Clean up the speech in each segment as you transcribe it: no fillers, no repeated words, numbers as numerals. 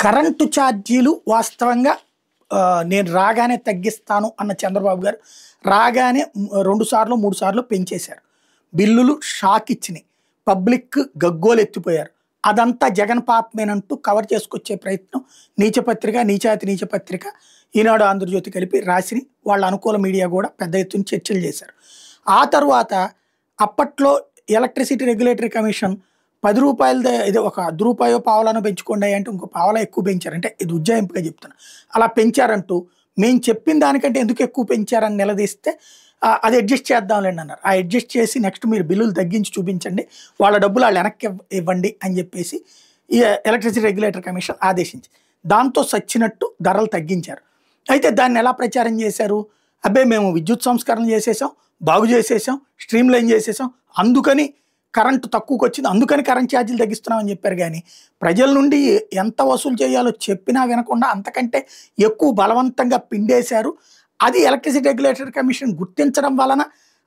Current ఛార్జీలు వాస్తవంగా నేను రాగానే తగ్గిస్తాను అన్న చంద్రబాబు గారు రాగానే 2 సార్లు 3 సార్లు పెంచేశారు. బిల్లులు షాక్ ఇచ్చినాయి. పబ్లిక్ గగ్గోలెత్తిపోయారు. అదంతా జగన్ పాపమేనంటూ కవర్ చేసుకొచ్చే ప్రయత్నం నీచపత్రిక, నీచాతి నీచపత్రిక, ఈనాడు, ఆంధ్రజ్యోతి కలిపి రాసిని వాళ్ళ అనుకూల మీడియా కూడా పెద్ద ఎత్తున చర్చలు చేశారు. ఆ తర్వాత అప్పట్లో ఎలక్ట్రిసిటీ రెగ్యులేటరీ కమిషన్ రూ. 10 ఇది ఒక రూపాయో పావలానో పెంచుకోండి అంటే ఇంకో పావలా ఎక్కువ పెంచారు. అంటే ఇది ఉజ్జాయింపుగా చెప్తున్నా. అలా పెంచారంటూ మేము చెప్పిన దానికంటే ఎందుకు ఎక్కువ పెంచారని నిలదీస్తే అది అడ్జస్ట్ చేద్దాంలేండి అన్నారు. ఆ అడ్జస్ట్ చేసి నెక్స్ట్ మీరు బిల్లులు తగ్గించి చూపించండి, వాళ్ళ డబ్బులు వాళ్ళు వెనక్కి ఇవ్వండి అని చెప్పేసి ఈ ఎలక్ట్రిసిటీ రెగ్యులేటరీ కమిషన్ ఆదేశించింది. దాంతో సచ్చినట్టు ధరలు తగ్గించారు. అయితే దాన్ని ఎలా ప్రచారం చేశారు? అబ్బే మేము విద్యుత్ సంస్కరణ చేసేసాం, బాగు చేసేసాం, స్ట్రీమ్ లైన్ చేసేసాం, అందుకని కరెంటు తక్కువకి వచ్చింది, అందుకని కరెంట్ ఛార్జీలు తగ్గిస్తున్నామని చెప్పారు. కానీ ప్రజల నుండి ఎంత వసూలు చేయాలో చెప్పినా వినకుండా అంతకంటే ఎక్కువ బలవంతంగా పిండేశారు. అది ఎలక్ట్రిసిటీ రెగ్యులేటరీ కమిషన్ గుర్తించడం వలన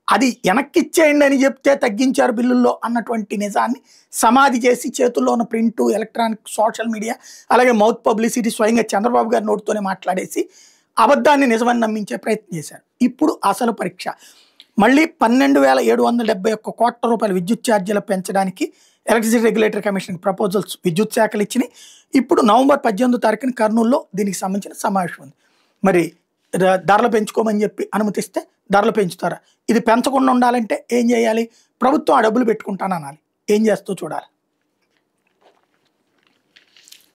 అది వెనక్కిచ్చేయండి అని చెప్తే తగ్గించారు బిల్లుల్లో అన్నటువంటి నిజాన్ని సమాధి చేసి చేతుల్లో ఉన్న ప్రింటు, ఎలక్ట్రానిక్, సోషల్ మీడియా, అలాగే మౌత్ పబ్లిసిటీ స్వయంగా చంద్రబాబు గారి నోటితోనే మాట్లాడేసి అబద్ధాన్ని నిజమని నమ్మించే ప్రయత్నం చేశారు. ఇప్పుడు అసలు పరీక్ష మళ్ళీ 12,771 కోట్ల రూపాయల విద్యుత్ ఛార్జీలు పెంచడానికి ఎలక్ట్రిసిటీ రెగ్యులేటరీ కమిషన్ ప్రపోజల్స్ విద్యుత్ శాఖలు ఇచ్చినాయి. ఇప్పుడు నవంబర్ 18వ తారీఖున కర్నూలులో దీనికి సంబంధించిన సమావేశం ఉంది. మరి ధరలు పెంచుకోమని చెప్పి అనుమతిస్తే ధరలు పెంచుతారా? ఇది పెంచకుండా ఉండాలంటే ఏం చేయాలి? ప్రభుత్వం ఆ డబ్బులు పెట్టుకుంటాననాలి. ఏం చేస్తో చూడాలి.